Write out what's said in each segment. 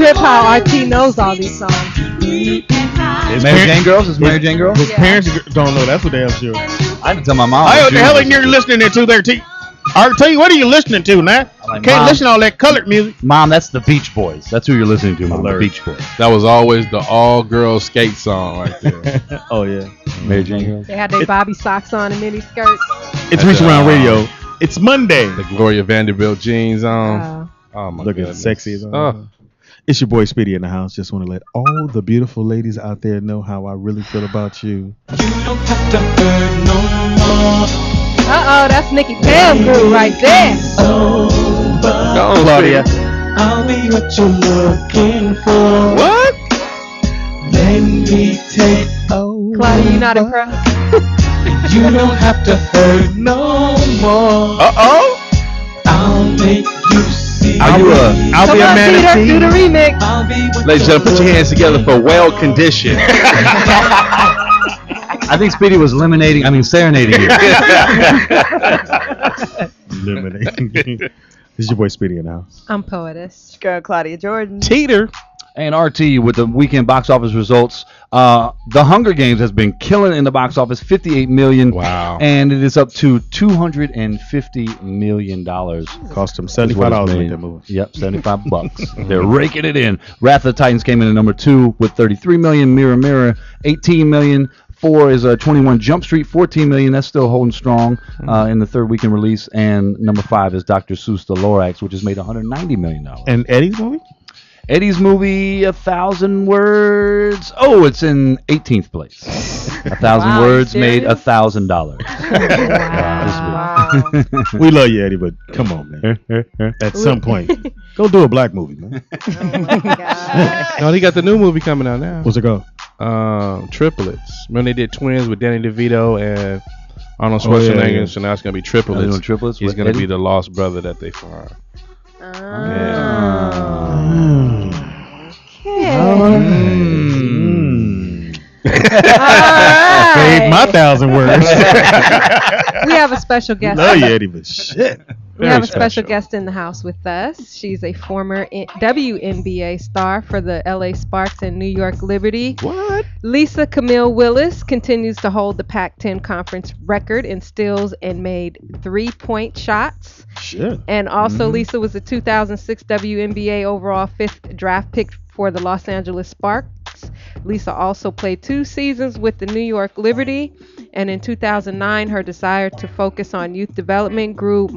trip how RT knows all these songs. Mary Jane Girls? Is Mary Jane Girls? His parents don't know. That's what damn sure. I had to tell my mom. Hey, what the hell are you listening to there, T? RT, what are you listening to, man? Like, You can't Mom. listen to all that colored music. Mom, that's the Beach Boys. That's who you're listening to, Mom. The Beach Boys. That was always the all-girls skate song right there. Oh, yeah. Mary Jane Girls. They had their Bobby socks on and mini skirts. It's Reach Around Radio. It's Monday. The Gloria Vanderbilt jeans on. Oh, my Looking goodness. sexy as Oh. It's your boy Speedy in the house. Just want to let all the beautiful ladies out there know how I really feel about you. Uh-oh, that's Nikki Pam group right there. Go on, Claudia. I'll be what you're looking for. What? Let me take over. Claudia, you not impressed? You don't have to hurt no more. Uh-oh. I'll make you see. Are you a... I'll Come be a on, Peter, manatee. do the remix. I'll be what Ladies and you're gentlemen, put your hands together for well conditioned. I think Speedy was serenading you. Eliminating. This is your boy Speedy in the house. I'm Poetess. Girl, Claudia Jordan. Teeter. And RT with the weekend box office results. The Hunger Games has been killing in the box office, $58 million. Wow. And it is up to $250 million. Cost him $75 to make that movie. Yep, $75. They're raking it in. Wrath of the Titans came in at number 2 with $33 million. Mirror Mirror, $18 million. 4 is 21 Jump Street, $14 million. That's still holding strong in the third weekend release. And number 5 is Dr. Seuss the Lorax, which has made $190 million. And Eddie's movie? Eddie's movie, 1,000 Words. Oh, it's in 18th place. 1,000 Wow, Words you made serious? $1,000. Wow. We love you, Eddie, but come on, man. At some point, go do a black movie, man. Oh my God. No, he got the new movie coming out now. What's it called? Triplets. Remember they did Twins with Danny DeVito and Arnold Oh, yeah, Schwarzenegger, yeah. so now it's gonna be Are they triplets. doing triplets He's with gonna Eddie? be the lost brother that they find. Save my 1,000 words. We have a special guest. Love you, Eddie, but shit. We have a special guest in the house with us. She's a former WNBA star for the LA Sparks and New York Liberty. What? Lisa Camille Willis continues to hold the Pac-10 conference record in steals and made 3-point shots. Shit. And also, Lisa was the 2006 WNBA overall 5th draft pick for the Los Angeles Sparks. Lisa also played 2 seasons with the New York Liberty. And in 2009, her desire to focus on youth development grew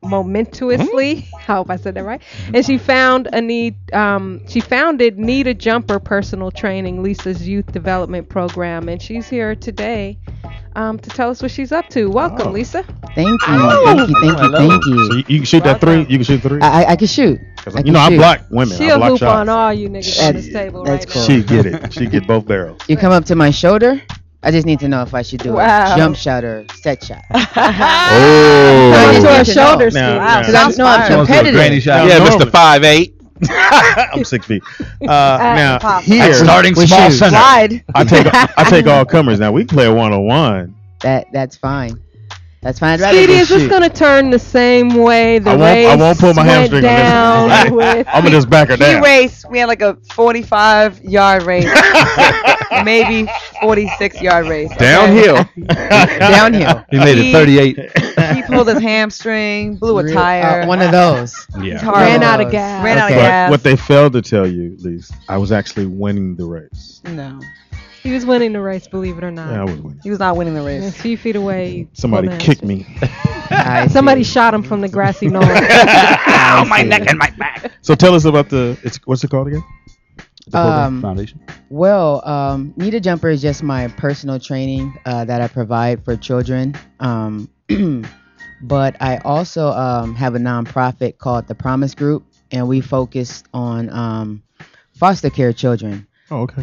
momentously. I hope I said that right. And she founded Need a Jumper Personal Training, Lisa's youth development program. And she's here today to tell us what she's up to. Welcome, Lisa. Thank you. So you can shoot that 3? You can shoot 3? I can shoot. You know, I block women. I She'll block hoop shots. on all you niggas on this table that's right cool. now. She get it. She get both barrels. You come up to my shoulder. I just need to know if I should do Wow. a jump shot or set shot. Come Oh. to her Need to shoulder Now- speed. now- Because I'm She wants to do a granny competitive. shot. Yeah, normally- Mr. 5'8". I'm 6 feet. Now pop. here, Starting With small shoes. center. Slide. I take all comers. Now we can play a 1-on-1. That's fine. That's fine. I'd rather Speedy, just is this shoot. gonna turn the same way the race I won't pull my went hamstring on down this. with? I'm gonna just back her He down. raced. We had like a 45-yard race, maybe 46-yard race. okay? Downhill. Downhill. He made it 38. He pulled his hamstring, blew a tire. One of those. He's Yeah. horrible. Ran out of gas. Ran out of Okay. gas. What they failed to tell you, at least, I was actually winning the race. No, He was winning the race, believe it or not. Yeah, I was winning. he was not winning the A race. few feet away. Somebody pulled a kicked hamstring. me. I Somebody see. shot him from the grassy knoll. I my see. neck and my back. So tell us about what's it called again? The program foundation. Well, Need a Jumper is just my personal training that I provide for children. But I also have a nonprofit called the Promise Group, and we focus on foster care children. Oh, okay.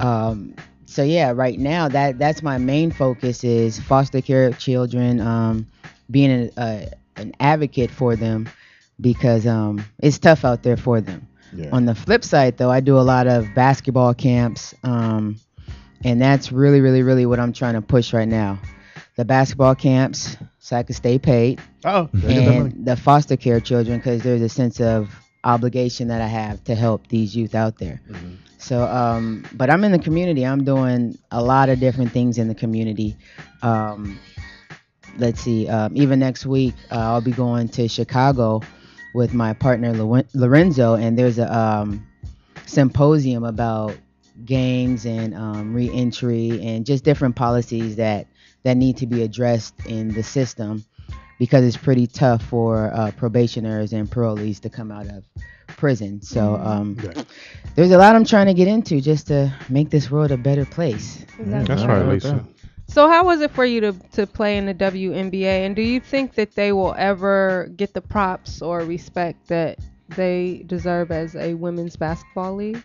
So yeah, right now that's my main focus is foster care children, being an advocate for them because it's tough out there for them. Yeah. On the flip side, though, I do a lot of basketball camps, and that's really what I'm trying to push right now. The basketball camps, so I can stay paid, Oh, and the foster care children, because there's a sense of obligation that I have to help these youth out there. So, but I'm in the community. I'm doing a lot of different things in the community. Let's see, even next week, I'll be going to Chicago with my partner Lorenzo, and there's a symposium about gangs and re-entry and just different policies that need to be addressed in the system, because it's pretty tough for probationers and parolees to come out of prison. So there's a lot I'm trying to get into just to make this world a better place. That's right, Lisa. So how was it for you to play in the WNBA, and do you think that they will ever get the props or respect that they deserve as a women's basketball league?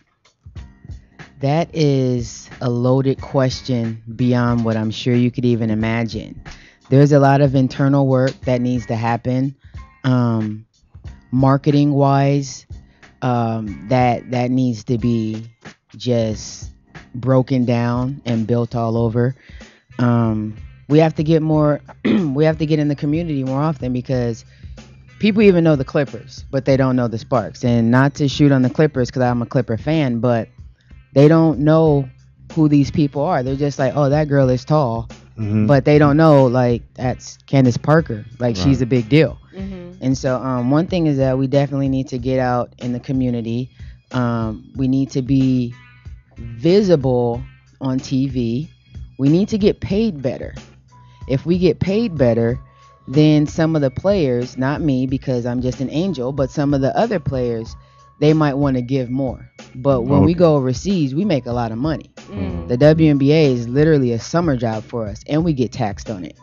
That is a loaded question beyond what I'm sure you could even imagine. There's a lot of internal work that needs to happen, marketing wise, that needs to be just broken down and built all over. We have to get more we have to get in the community more often, because people even know the Clippers, but they don't know the Sparks. And not to shoot on the Clippers, because I'm a Clipper fan, but they don't know who these people are. They're just like, oh, that girl is tall, but they don't know, like, that's Candace Parker, like, she's a big deal. And so one thing is that we definitely need to get out in the community. We need to be visible on TV. We need to get paid better. If we get paid better, then some of the players, not me because I'm just an angel, but some of the other players, they might want to give more. But when we go overseas, we make a lot of money. The WNBA is literally a summer job for us, and we get taxed on it.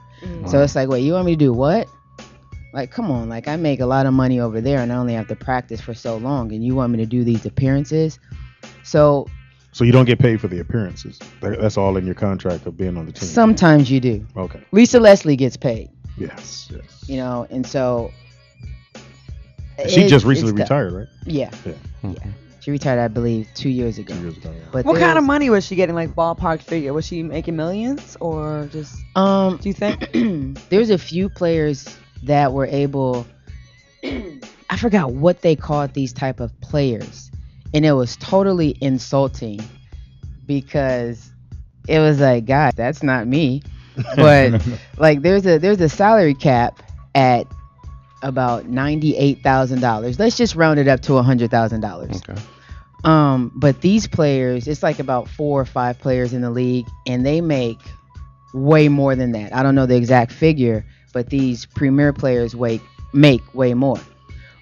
So it's like, wait, you want me to do what? Like, come on, like, I make a lot of money over there, and I only have to practice for so long, and you want me to do these appearances? So you don't get paid for the appearances. That's all in your contract of being on the team. Sometimes you do. Okay. Lisa Leslie gets paid. Yes. You know, and so she just recently retired, right? Yeah. She retired, I believe, 2 years ago. 2 years ago, yeah. But What kind of money was she getting, like ballpark figure? Was she making millions or just, do you think? There's a few players that were able, I forgot what they called these type of players, and it was totally insulting, because it was like, God, that's not me. But like, there's a salary cap at about $98,000. Let's just round it up to $100,000. Okay. But these players, it's like about 4 or 5 players in the league, and they make way more than that. I don't know the exact figure, but these premier players make way more.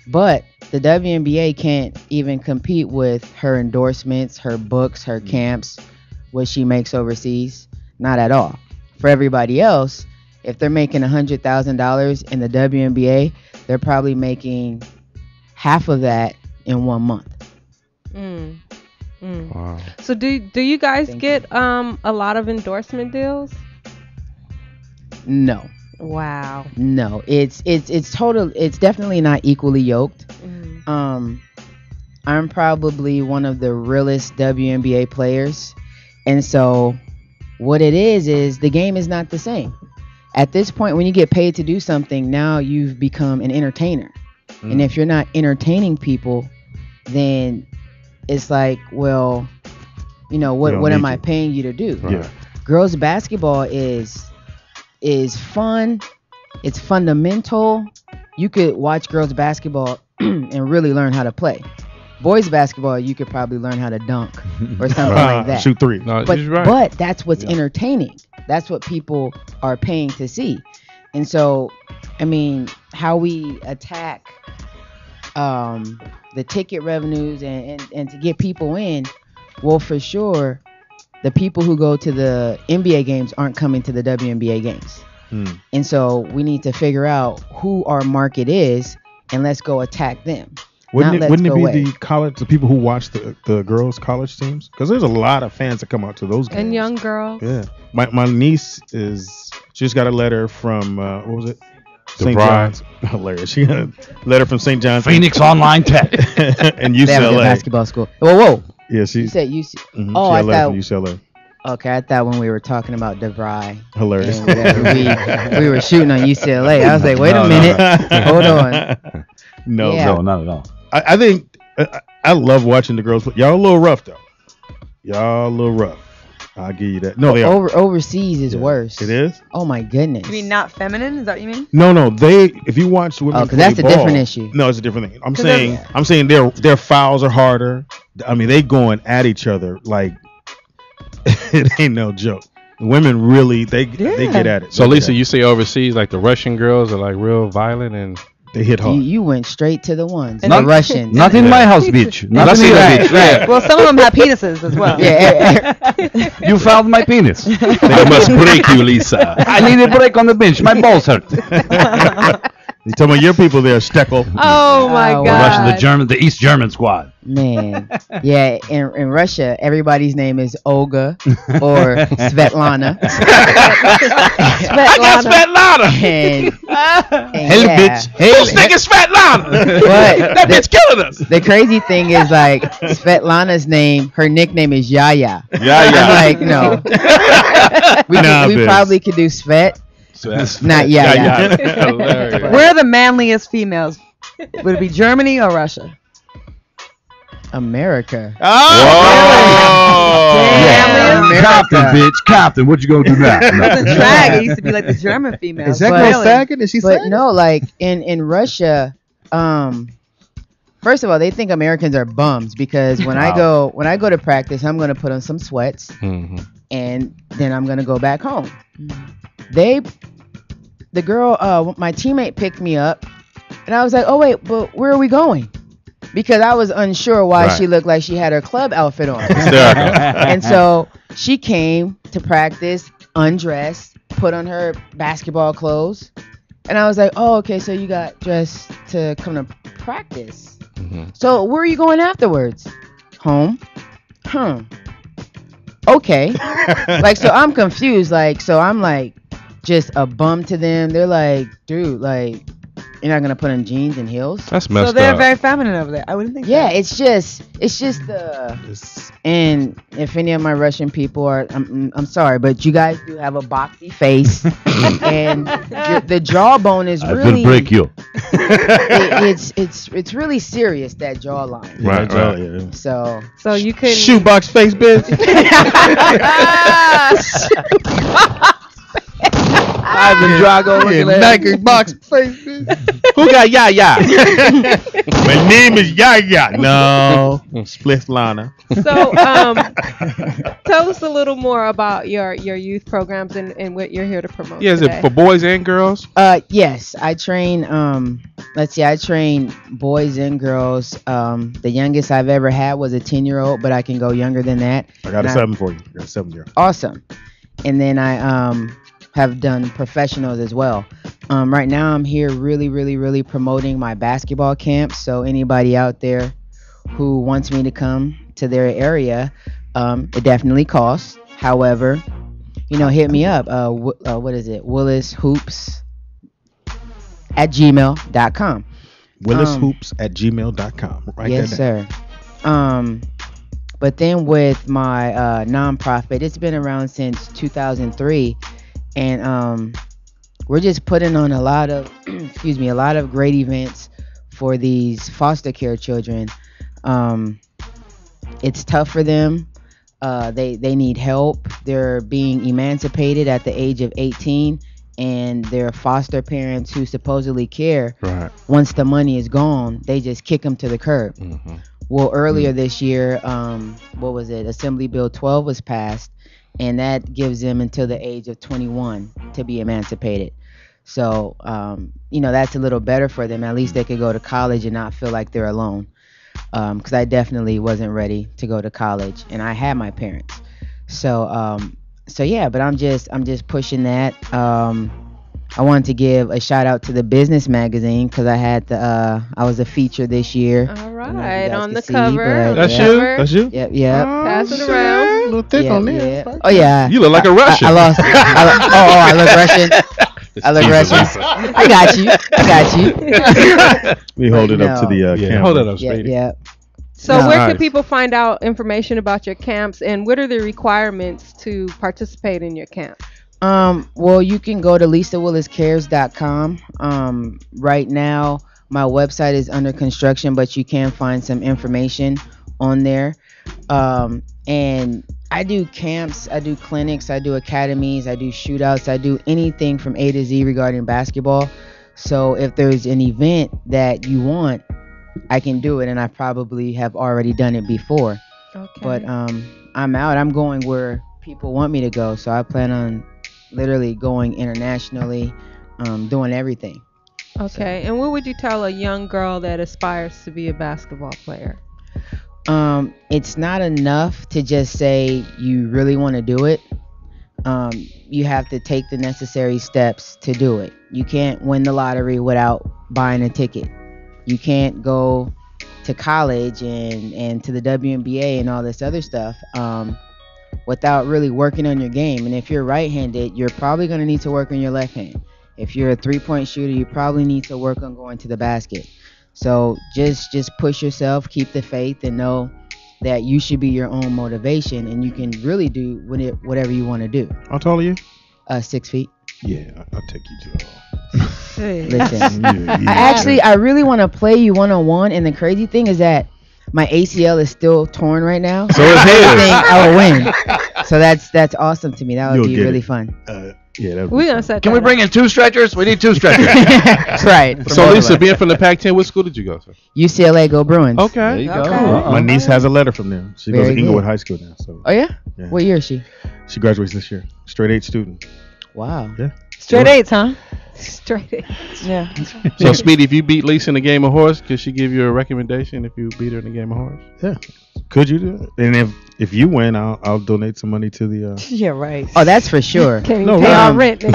But the WNBA can't even compete with her endorsements, her books, her camps, what she makes overseas. Not at all. For everybody else, if they're making $100,000 in the WNBA, they're probably making half of that in 1 month. Wow. So do you guys get a lot of endorsement deals? No. Wow. No, it's definitely not equally yoked. I'm probably one of the realest WNBA players, and so what it is the game is not the same. At this point, when you get paid to do something, now you've become an entertainer, and if you're not entertaining people, then it's like, well, you know, what am I paying you to do? Yeah. Girls basketball is fun. It's fundamental. You could watch girls basketball and really learn how to play. Boys basketball, you could probably learn how to dunk or something like that. Shoot three. No, But she's right. but that's what's entertaining. That's what people are paying to see. And so, I mean, how we attack the ticket revenues and to get people in, well, for sure, the people who go to the NBA games aren't coming to the WNBA games. And so we need to figure out who our market is, and let's go attack them. Wouldn't it be the people who watch the girls' college teams? Because there's a lot of fans that come out to those games. And young girls. Yeah. My niece she just got a letter from, what was it? St. Bride. John's. Hilarious. She got a letter from St. John's. Phoenix Online Tech. and They have a good UCLA. basketball school. Whoa. Yeah, she You said UC. mhm, Oh, she I had a letter thought. from UCLA. Okay, I thought when we were talking about DeVry Hilarious. and whatever, we were shooting on UCLA. I was like, wait No, a no, minute, hold on. No, Yeah. No, not at all. I think I love watching the girls. But y'all a little rough though. Y'all a little rough. I'll give you that. No, they are. Overseas is worse. It is. Oh my goodness. You mean not feminine? Is that what you mean? No. If you watch women, because that's a different issue. No, it's a different thing. I'm saying their fouls are harder. I mean, they going at each other like it ain't no joke. Women really they get at it. So Lisa, you say overseas like the Russian girls are like real violent and they hit hard. You went straight to the ones. Not the Russians. Not in my house, bitch. Not in the Right, bitch. right. Well, some of them have penises as well. Yeah. You found my penis. They must break you, Lisa. I need a break on the bench. My balls hurt. You talking about your people there, Steckel? Oh my Oh, God. Russian, the East German squad. Man, yeah. In Russia, everybody's name is Olga or Svetlana. Svetlana. and Hell, yeah. bitch. Hell, Nigga Svetlana. But That bitch killing us. the crazy thing is, like, Svetlana's name, her nickname is Yaya. Yeah, I'm like, no. we Biz. probably could do Svet, not Yaya. hilarious. Where are the manliest females? Would it be Germany or Russia? America. Oh. Yeah. America. Compton, bitch. Compton. What you gonna do now? The drag, it used to be like the German females. Is that But- girl faggot? Is she But faggot? no, like in Russia, first of all, they think Americans are bums because when I go to practice, I'm gonna put on some sweats Mhm. and then I'm gonna go back home. The girl, my teammate picked me up, and I was like, oh wait, but where are we going? Because I was unsure why Right. she looked like she had her club outfit on. Hysterical. And so she came to practice, undressed, put on her basketball clothes. And I was like, oh, okay, so you got dressed to come to practice. Mhm. So where are you going afterwards? Home? Okay. Like, so I'm confused. Like, so I'm like just a bum to them. They're like, dude, like, you're not going to put on jeans and heels? That's messed So they're up. very feminine over there. I wouldn't think. Yeah, so. it's just the and if any of my Russian people are, I'm sorry, but you guys do have a boxy face, and the jawbone is I really will break you. it's really serious, that jawline. Right, right. Yeah. So you can. Shoebox face, bitch. Ivan Drago. Look at that. Nike box face, bitch. Who got ya? My name is Yaya. No, Spliff Lana. So tell us a little more about your youth programs and what you're here to promote. Yeah, is today. it for boys and girls? Yes, I train. I train boys and girls. The youngest I've ever had was a 10-year-old, but I can go younger than that. I got a And 7 for you. I got a 7-year. Awesome. And then I have done professionals as well. Right now I'm here really promoting my basketball camp. So anybody out there who wants me to come to their area, it definitely costs. However, hit me up. What is it? Willis Hoops at gmail.com. WillisHoops@gmail.com. Write Yes, that down. sir. But then with my nonprofit, it's been around since 2003, and we're just putting on a lot of a lot of great events for these foster care children. It's tough for them. They need help. They're being emancipated at the age of 18, and their foster parents who supposedly care, Right. once the money is gone, they just kick them to the curb. Mm-hmm. Well, earlier this year, what was it? Assembly Bill 12 was passed, and that gives them until the age of 21 to be emancipated. So, that's a little better for them. At least they could go to college and not feel like they're alone. Because I definitely wasn't ready to go to college, and I had my parents. So yeah, but I'm just pushing that. I wanted to give a shout out to the Business Magazine because I was a feature this year. All I don't know if you right, guys on can the see, cover. but on That's the you? cover. That's you? Yep. Pass it around. A little thick on Yeah, there. yeah. Oh yeah. You look like a Russian. I lost. I look Russian. I look Russian. I got you. We hold it up to the Yeah, camera. hold it up, Yeah, sweetie. yeah. So No. where Nice. can people find out information about your camps, and what are the requirements to participate in your camp? Well, you can go to lisawilliscares.com. Right now, My website is under construction, but you can find some information on there. And I do camps, I do clinics, I do academies, I do shootouts, I do anything from A to Z regarding basketball. So if there's an event that you want, I can do it, and I probably have already done it before. Okay. But I'm out. I'm going where people want me to go. So I plan on literally going internationally, doing everything. Okay. And what would you tell a young girl that aspires to be a basketball player? It's not enough to just say you really want to do it. You have to take the necessary steps to do it. You can't win the lottery without buying a ticket. You can't go to college and to the WNBA and all this other stuff without really working on your game. And if you're right-handed, you're probably going to need to work on your left hand. If you're a three-point shooter, you probably need to work on going to the basket. So just push yourself, keep the faith, and know that you should be your own motivation, and you can really do whatever you want to do. How tall are you? 6 feet. Yeah, I'll take you to Listen, yeah. I really want to play you one-on-one, and the crazy thing is that my ACL is still torn right now. So is I his. think I will win. So that's awesome to me. That would You'll be get really it. fun. Yeah, that would We're be gonna fun. set. Can that we bring up. in 2 stretchers? We need 2 stretchers. Right. for So both of Lisa, us. being from the Pac-10, what school did you go to? UCLA Go Bruins. There Okay. you go. Okay. My niece has a letter from them. She goes Very to Inglewood good. High School now. So Oh yeah? Yeah. What year is she? she graduates this year. Straight 8 student. Wow. Straight eights, huh? Straight. Yeah. So Speedy, if you beat Lisa in a game of horse, could she give you a recommendation if you beat her in a game of horse? Yeah. Could you do it? And if you win, I'll donate some money to the. Yeah, right. Oh, that's for sure. Can't No, even pay our um, rent. Okay,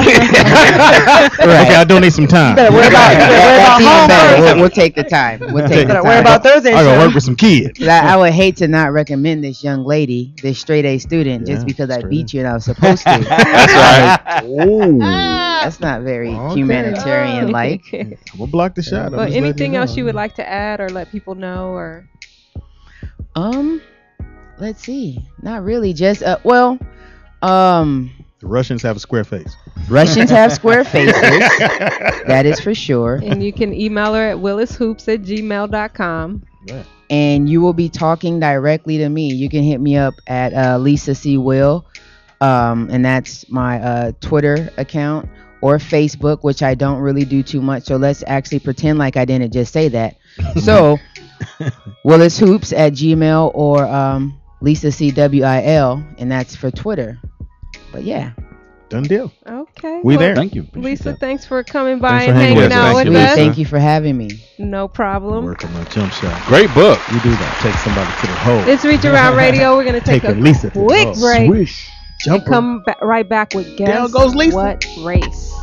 I'll donate some time. better worry about That's even home better. first. We'll take the time. We'll take the Better time. worry about Thursday. I gotta show. work with some kids. 'Cause I would hate to not recommend this young lady, this straight A student, Yeah, just because I straight beat A. you and I was supposed to. That's right. Ooh. That's not very Okay. humanitarian like. I'm gonna block the shot. I'm But just letting anything you else know. you would like to add or let people know, or Let's see. Not really. Just the Russians have a square face. Russians have square faces. That is for sure. and you can email her at willishoops@gmail.com. And you will be talking directly to me. You can hit me up at Lisa C. Will, and that's my Twitter account, or Facebook, which I don't really do too much. So let's actually pretend like I didn't just say that. So WillisHoops at Gmail, or Lisa C. WIL, and that's for Twitter. But yeah. Done deal. Okay. We there. Thank you. Appreciate Lisa, that. thanks for coming by Thanks for and hanging hanging with us. out Thank with you, Sweet. us. Lisa. Thank you for having me. No problem. Work on my jump shot. Great book. You do that. Take somebody to the hole. It's Reach Around Radio. We're going to take a Taking Lisa to the quick hole. break. Swish. Jumper. Come right back with Guess Down goes Lisa. What Race.